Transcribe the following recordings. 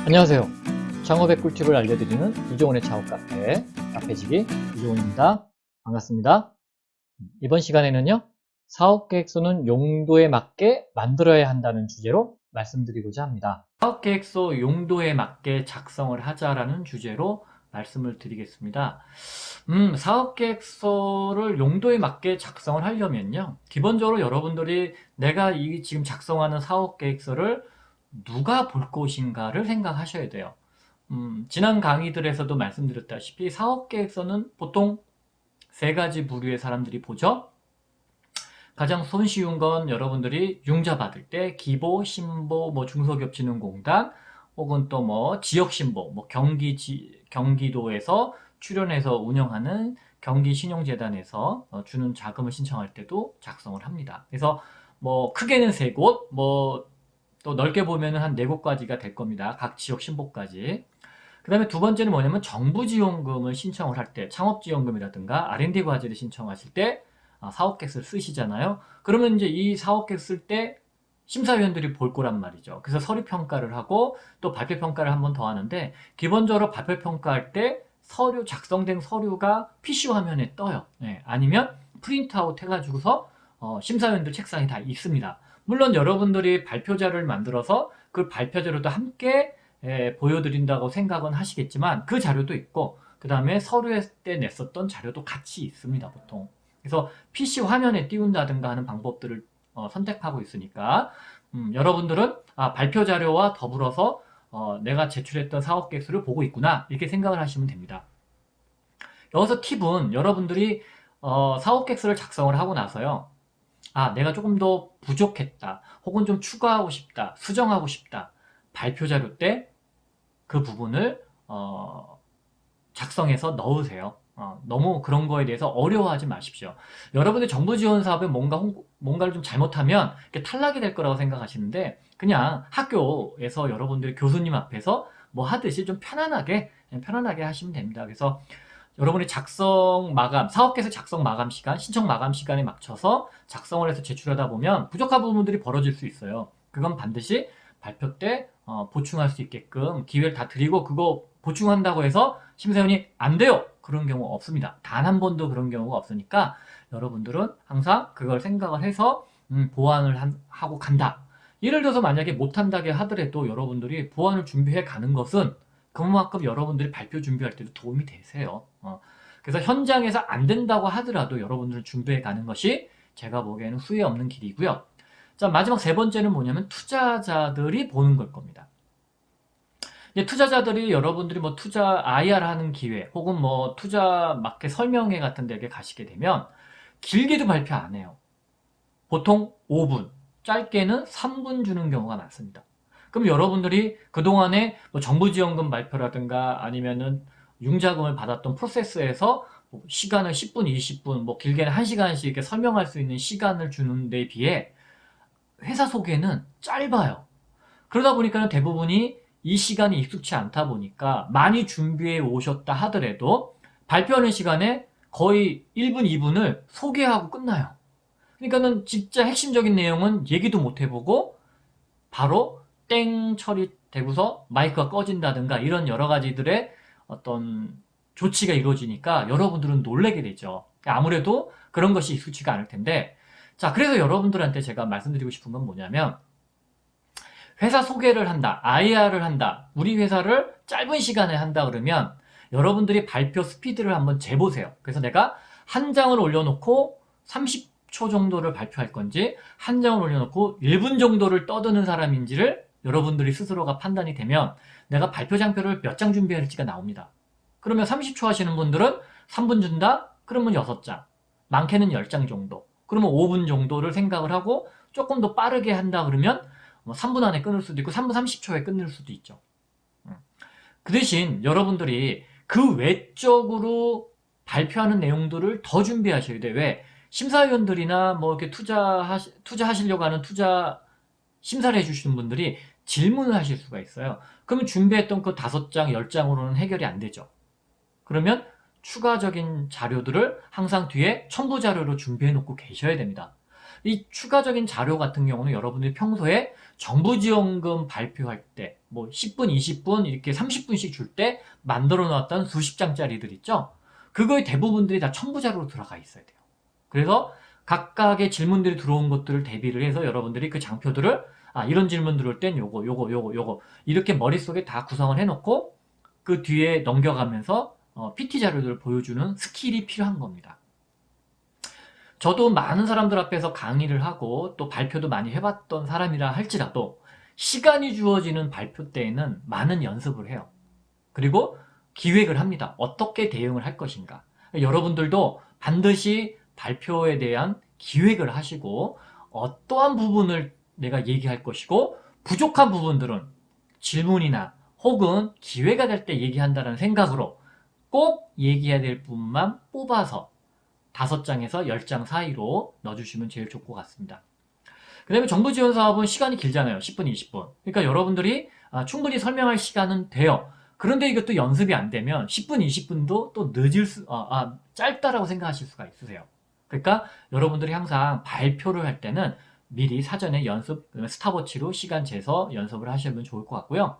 안녕하세요. 창업의 꿀팁을 알려드리는 이종훈의 창업 카페, 카페지기 이종훈입니다. 반갑습니다. 이번 시간에는요, 사업계획서는 용도에 맞게 만들어야 한다는 주제로 말씀드리고자 합니다. 사업계획서 용도에 맞게 작성을 하자라는 주제로 말씀을 드리겠습니다. 사업계획서를 용도에 맞게 작성을 하려면요, 기본적으로 여러분들이 내가 지금 작성하는 사업계획서를 누가 볼 것인가를 생각하셔야 돼요. 지난 강의들에서도 말씀드렸다시피 사업계획서는 보통 세 가지 부류의 사람들이 보죠. 가장 손쉬운 건 여러분들이 융자 받을 때 기보, 신보, 중소기업진흥공단 혹은 또 지역신보, 경기도에서 출연해서 운영하는 경기신용재단에서 주는 자금을 신청할 때도 작성을 합니다. 그래서 크게는 세 곳, 또 넓게 보면은 한 4곳까지가 될 겁니다. 각 지역 신보까지. 그 다음에 두 번째는 뭐냐면 정부 지원금을 신청을 할 때, 창업지원금이라든가 R&D 과제를 신청하실 때 사업계획서를 쓰시잖아요. 그러면 이제 이 사업계획 쓸 때 심사위원들이 볼 거란 말이죠. 그래서 서류 평가를 하고 또 발표 평가를 한 번 더 하는데, 기본적으로 발표 평가할 때 작성된 서류가 PC 화면에 떠요. 네, 아니면 프린트아웃 해가지고서 심사위원들 책상에 다 있습니다. 물론 여러분들이 발표자를 만들어서 그 발표자료도 함께 보여드린다고 생각은 하시겠지만 그 자료도 있고, 그 다음에 서류에 때 냈었던 자료도 같이 있습니다, 보통. 그래서 PC 화면에 띄운다든가 하는 방법들을 선택하고 있으니까 여러분들은 발표 자료와 더불어서 내가 제출했던 사업계획서를 보고 있구나, 이렇게 생각을 하시면 됩니다. 여기서 팁은 여러분들이 사업계획서를 작성을 하고 나서요, 내가 조금 더 부족했다, 혹은 좀 추가하고 싶다, 수정하고 싶다, 발표 자료 때 그 부분을 작성해서 넣으세요. 너무 그런 거에 대해서 어려워하지 마십시오. 여러분들 정부 지원 사업에 뭔가를 좀 잘못하면 탈락이 될 거라고 생각하시는데, 그냥 학교에서 여러분들이 교수님 앞에서 뭐 하듯이 좀 편안하게 하시면 됩니다. 그래서 여러분이 사업계획서 작성 마감 시간, 신청 마감 시간에 맞춰서 작성을 해서 제출하다 보면 부족한 부분들이 벌어질 수 있어요. 그건 반드시 발표 때 보충할 수 있게끔 기회를 다 드리고, 그거 보충한다고 해서 심사위원이 안 돼요, 그런 경우 없습니다. 단 한 번도 그런 경우가 없으니까 여러분들은 항상 그걸 생각을 해서 보완을 하고 간다. 예를 들어서 만약에 못한다게 하더라도 여러분들이 보완을 준비해 가는 것은 그만큼 여러분들이 발표 준비할 때도 도움이 되세요. 그래서 현장에서 안 된다고 하더라도 여러분들은 준비해 가는 것이 제가 보기에는 후회 없는 길이고요. 자, 마지막 세 번째는 뭐냐면 투자자들이 보는 걸 겁니다. 투자자들이 여러분들이 투자 IR 하는 기회, 혹은 투자 마켓 설명회 같은 데에 가시게 되면 길게도 발표 안 해요. 보통 5분, 짧게는 3분 주는 경우가 많습니다. 그럼 여러분들이 그동안에 정부 지원금 발표라든가 아니면은 융자금을 받았던 프로세스에서 시간을 10분, 20분, 길게는 1시간씩 이렇게 설명할 수 있는 시간을 주는 데 비해 회사 소개는 짧아요. 그러다 보니까 대부분이 이 시간이 익숙치 않다 보니까 많이 준비해 오셨다 하더라도 발표하는 시간에 거의 1분, 2분을 소개하고 끝나요. 그러니까는 진짜 핵심적인 내용은 얘기도 못 해보고 바로 땡 처리되고서 마이크가 꺼진다든가 이런 여러 가지들의 어떤 조치가 이루어지니까 여러분들은 놀라게 되죠. 아무래도 그런 것이 익숙치가 않을 텐데, 자, 그래서 여러분들한테 제가 말씀드리고 싶은 건 뭐냐면, 회사 소개를 한다, IR을 한다, 우리 회사를 짧은 시간에 한다 그러면 여러분들이 발표 스피드를 한번 재보세요. 그래서 내가 한 장을 올려놓고 30초 정도를 발표할 건지, 한 장을 올려놓고 1분 정도를 떠드는 사람인지를 여러분들이 스스로가 판단이 되면 내가 발표 장표를 몇 장 준비해야 할지가 나옵니다. 그러면 30초 하시는 분들은 3분 준다? 그러면 6장, 많게는 10장 정도, 그러면 5분 정도를 생각을 하고 조금 더 빠르게 한다 그러면 3분 안에 끊을 수도 있고 3분 30초에 끊을 수도 있죠. 그 대신 여러분들이 그 외적으로 발표하는 내용들을 더 준비하셔야 돼요. 왜? 심사위원들이나 이렇게 투자하시려고 하는 투자 심사를 해주시는 분들이 질문을 하실 수가 있어요. 그러면 준비했던 그 5장, 10장으로는 해결이 안 되죠. 그러면 추가적인 자료들을 항상 뒤에 첨부 자료로 준비해 놓고 계셔야 됩니다. 이 추가적인 자료 같은 경우는 여러분들이 평소에 정부 지원금 발표할 때 뭐 10분, 20분 이렇게 30분씩 줄 때 만들어 놨던 수십 장짜리들 있죠? 그거의 대부분들이 다 첨부 자료로 들어가 있어야 돼요. 그래서 각각의 질문들이 들어온 것들을 대비를 해서 여러분들이 그 장표들을 이런 질문 들어올 땐 요거 이렇게 머릿속에 다 구성을 해놓고 그 뒤에 넘겨가면서 PT 자료들을 보여주는 스킬이 필요한 겁니다. 저도 많은 사람들 앞에서 강의를 하고 또 발표도 많이 해봤던 사람이라 할지라도 시간이 주어지는 발표 때에는 많은 연습을 해요. 그리고 기획을 합니다. 어떻게 대응을 할 것인가. 여러분들도 반드시 발표에 대한 기획을 하시고 어떠한 부분을 내가 얘기할 것이고 부족한 부분들은 질문이나 혹은 기회가 될 때 얘기한다는 생각으로 꼭 얘기해야 될 부분만 뽑아서 5장에서 10장 사이로 넣어주시면 제일 좋을 것 같습니다. 그 다음에 정부 지원 사업은 시간이 길잖아요. 10분, 20분. 그러니까 여러분들이 충분히 설명할 시간은 돼요. 그런데 이것도 연습이 안 되면 10분, 20분도 또 짧다라고 생각하실 수가 있으세요. 그러니까 여러분들이 항상 발표를 할 때는 미리 사전에 연습, 스탑워치로 시간 재서 연습을 하시면 좋을 것 같고요.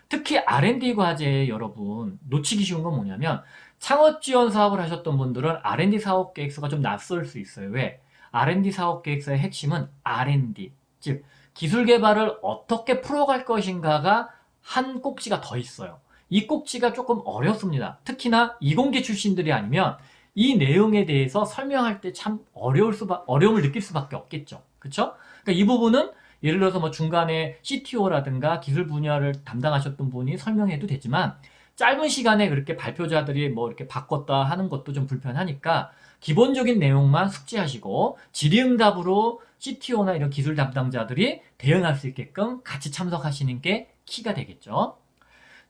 특히 R&D 과제에 여러분 놓치기 쉬운 건 뭐냐면 창업 지원 사업을 하셨던 분들은 R&D 사업 계획서가 좀 낯설 수 있어요. 왜? R&D 사업 계획서의 핵심은 R&D, 즉 기술 개발을 어떻게 풀어갈 것인가가 한 꼭지가 더 있어요. 이 꼭지가 조금 어렵습니다. 특히나 이공계 출신들이 아니면 이 내용에 대해서 설명할 때 참 어려움을 느낄 수밖에 없겠죠. 그렇죠? 그러니까 이 부분은 예를 들어서 뭐 중간에 CTO라든가 기술 분야를 담당하셨던 분이 설명해도 되지만 짧은 시간에 그렇게 발표자들이 뭐 이렇게 바꿨다 하는 것도 좀 불편하니까 기본적인 내용만 숙지하시고 질의응답으로 CTO나 이런 기술 담당자들이 대응할 수 있게끔 같이 참석하시는 게 키가 되겠죠.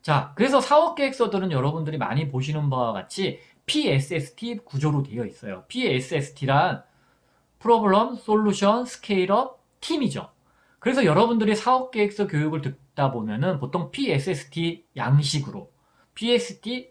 자, 그래서 사업계획서들은 여러분들이 많이 보시는 바와 같이 PSST 구조로 되어 있어요. PSST란 Problem, Solution, Scale Up, Team이죠. 그래서 여러분들이 사업계획서 교육을 듣다 보면은 보통 PSST 양식으로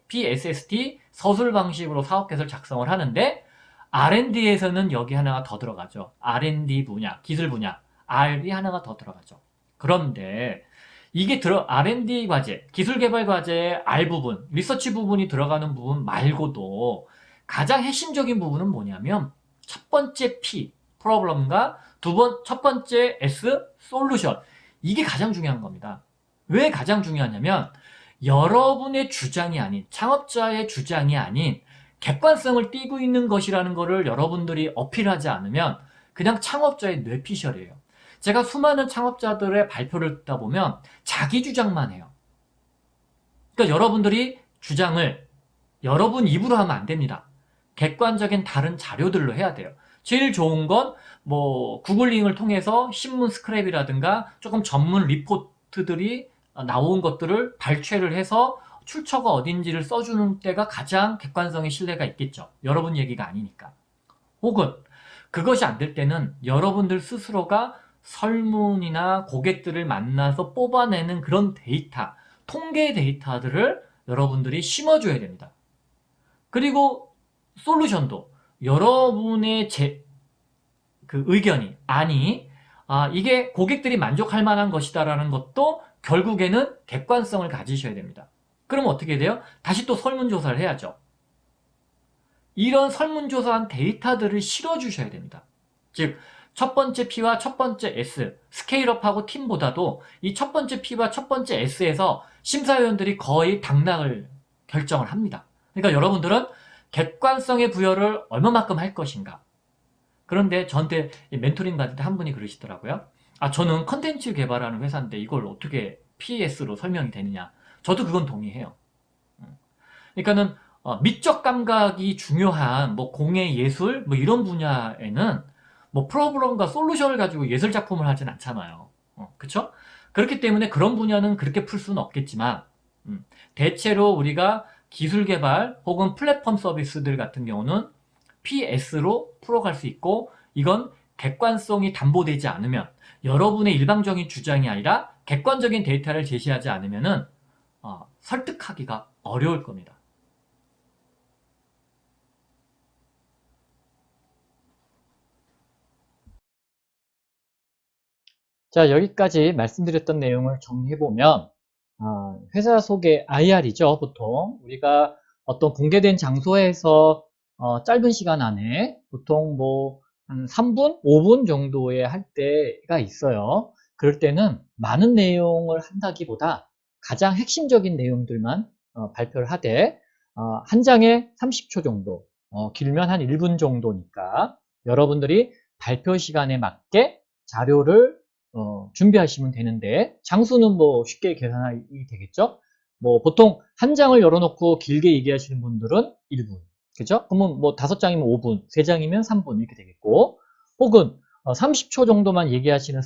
PSST 서술 방식으로 사업계획서를 작성을 하는데 R&D에서는 여기 하나가 더 들어가죠. R&D 분야, 기술 분야, R이 하나가 더 들어가죠. 그런데 이게 R&D 과제, 기술 개발 과제의 R 부분, 리서치 부분이 들어가는 부분 말고도 가장 핵심적인 부분은 뭐냐면 첫 번째 P, 프로블럼과 첫 번째 S, 솔루션. 이게 가장 중요한 겁니다. 왜 가장 중요하냐면 여러분의 주장이 아닌, 창업자의 주장이 아닌 객관성을 띠고 있는 것이라는 것을 여러분들이 어필하지 않으면 그냥 창업자의 뇌피셜이에요. 제가 수많은 창업자들의 발표를 듣다 보면 자기 주장만 해요. 그러니까 여러분들이 주장을 여러분 입으로 하면 안 됩니다. 객관적인 다른 자료들로 해야 돼요. 제일 좋은 건 뭐 구글링을 통해서 신문 스크랩이라든가 조금 전문 리포트들이 나온 것들을 발췌를 해서 출처가 어딘지를 써주는 때가 가장 객관성의 신뢰가 있겠죠. 여러분 얘기가 아니니까. 혹은 그것이 안 될 때는 여러분들 스스로가 설문이나 고객들을 만나서 뽑아내는 그런 데이터, 통계 데이터들을 여러분들이 심어줘야 됩니다. 그리고 솔루션도 여러분의 그 의견이 이게 고객들이 만족할 만한 것이다라는 것도 결국에는 객관성을 가지셔야 됩니다. 그럼 어떻게 돼요? 다시 또 설문조사를 해야죠. 이런 설문조사한 데이터들을 실어주셔야 됩니다. 즉, 첫 번째 P와 첫 번째 S, 스케일업하고 팀보다도 이 첫 번째 P와 첫 번째 S에서 심사위원들이 거의 당락을 결정을 합니다. 그러니까 여러분들은 객관성의 부여를 얼마만큼 할 것인가. 그런데 저한테 멘토링 받을 때 한 분이 그러시더라고요. 저는 컨텐츠 개발하는 회사인데 이걸 어떻게 PS로 설명이 되느냐. 저도 그건 동의해요. 그러니까는 미적 감각이 중요한 뭐 공예 예술 뭐 이런 분야에는 뭐 프로그램과 솔루션을 가지고 예술 작품을 하진 않잖아요. 그렇죠? 그렇기 때문에 그런 분야는 그렇게 풀 수는 없겠지만 대체로 우리가 기술 개발 혹은 플랫폼 서비스들 같은 경우는 PS로 풀어갈 수 있고 이건 객관성이 담보되지 않으면 여러분의 일방적인 주장이 아니라 객관적인 데이터를 제시하지 않으면은 설득하기가 어려울 겁니다. 자, 여기까지 말씀드렸던 내용을 정리해보면, 회사 소개 IR이죠, 보통. 우리가 어떤 공개된 장소에서 짧은 시간 안에 보통 뭐 한 3분, 5분 정도에 할 때가 있어요. 그럴 때는 많은 내용을 한다기보다 가장 핵심적인 내용들만 발표를 하되, 한 장에 30초 정도, 길면 한 1분 정도니까 여러분들이 발표 시간에 맞게 자료를 준비하시면 되는데, 장수는 뭐 쉽게 계산이 되겠죠? 뭐 보통 한 장을 열어놓고 길게 얘기하시는 분들은 1분, 그죠? 그러면 뭐 5장이면 5분, 3장이면 3분 이렇게 되겠고, 혹은 30초 정도만 얘기하시는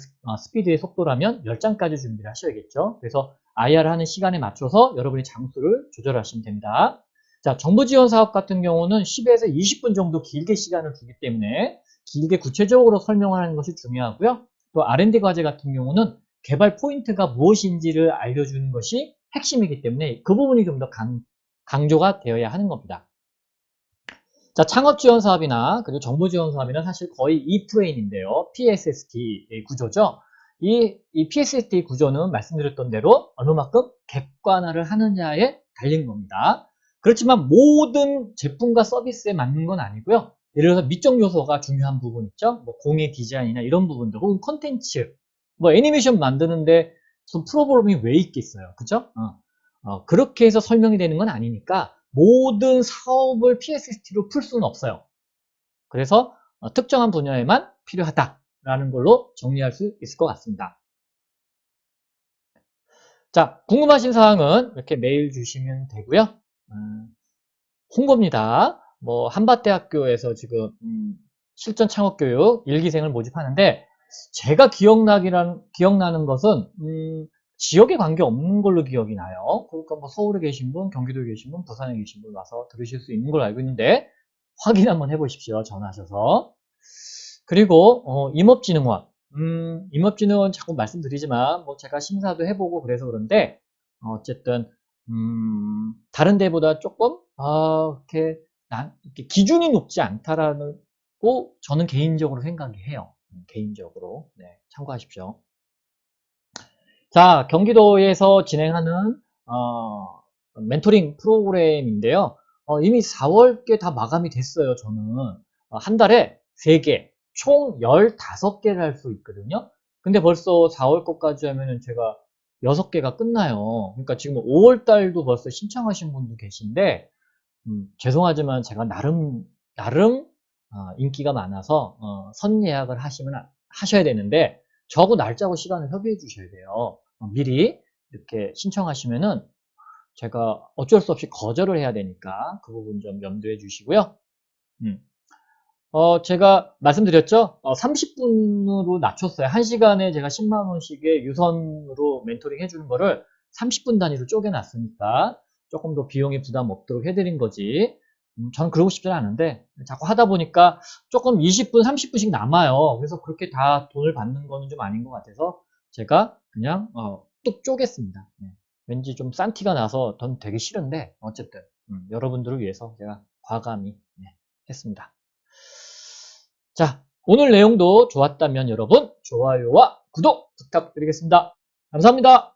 스피드의 속도라면 10장까지 준비를 하셔야겠죠? 그래서 IR 하는 시간에 맞춰서 여러분이 장수를 조절하시면 됩니다. 자, 정부 지원 사업 같은 경우는 10에서 20분 정도 길게 시간을 두기 때문에 길게 구체적으로 설명을 하는 것이 중요하고요. 또 R&D 과제 같은 경우는 개발 포인트가 무엇인지를 알려주는 것이 핵심이기 때문에 그 부분이 좀 더 강조가 되어야 하는 겁니다. 자, 창업 지원 사업이나 그리고 정부 지원 사업이나 사실 거의 E프레임인데요. PSST 구조죠. 이 PSST 구조는 말씀드렸던 대로 얼마만큼 객관화를 하느냐에 달린 겁니다. 그렇지만 모든 제품과 서비스에 맞는 건 아니고요. 예를 들어서 미적 요소가 중요한 부분 있죠. 뭐 공예 디자인이나 이런 부분들, 혹은 콘텐츠, 뭐 애니메이션 만드는데 무슨 프로그램이 왜 있겠어요. 그죠? 그렇게 해서 설명이 되는 건 아니니까 모든 사업을 PSST로 풀 수는 없어요. 그래서 특정한 분야에만 필요하다라는 걸로 정리할 수 있을 것 같습니다. 자, 궁금하신 사항은 이렇게 메일 주시면 되고요. 홍보입니다. 뭐 한밭대학교에서 지금 실전 창업교육 1기생을 모집하는데, 제가 기억나는 것은 지역에 관계없는 걸로 기억이 나요. 그러니까 뭐 서울에 계신 분, 경기도에 계신 분, 부산에 계신 분 와서 들으실 수 있는 걸로 알고 있는데, 확인 한번 해보십시오. 전화하셔서. 그리고 임업진흥원. 임업진흥원 자꾸 말씀드리지만 뭐 제가 심사도 해보고 그래서 그런데 어쨌든 다른 데보다 조금 이렇게 기준이 높지 않다라고 저는 개인적으로 생각이 해요. 개인적으로. 네, 참고하십시오. 자, 경기도에서 진행하는 멘토링 프로그램인데요. 이미 4월께 다 마감이 됐어요. 저는 한 달에 3개, 총 15개를 할 수 있거든요. 근데 벌써 4월 것까지 하면은 제가 6개가 끝나요. 그러니까 지금 5월 달도 벌써 신청하신 분도 계신데, 죄송하지만 제가 나름 인기가 많아서 선예약을 하셔야 되는데, 저하고 날짜고 시간을 협의해 주셔야 돼요. 미리 이렇게 신청하시면은 제가 어쩔 수 없이 거절을 해야 되니까 그 부분 좀 염두해 주시고요. 제가 말씀드렸죠? 30분으로 낮췄어요. 1시간에 제가 10만 원씩의 유선으로 멘토링 해주는 거를 30분 단위로 쪼개놨으니까 조금 더 비용이 부담 없도록 해드린 거지. 저는 그러고 싶진 않은데 자꾸 하다 보니까 조금 20분, 30분씩 남아요. 그래서 그렇게 다 돈을 받는 거는 좀 아닌 것 같아서 제가 그냥 뚝 쪼갰습니다. 네. 왠지 좀 싼 티가 나서 전 되게 싫은데 어쨌든 여러분들을 위해서 제가 과감히 했습니다. 자, 오늘 내용도 좋았다면 여러분 좋아요와 구독 부탁드리겠습니다. 감사합니다.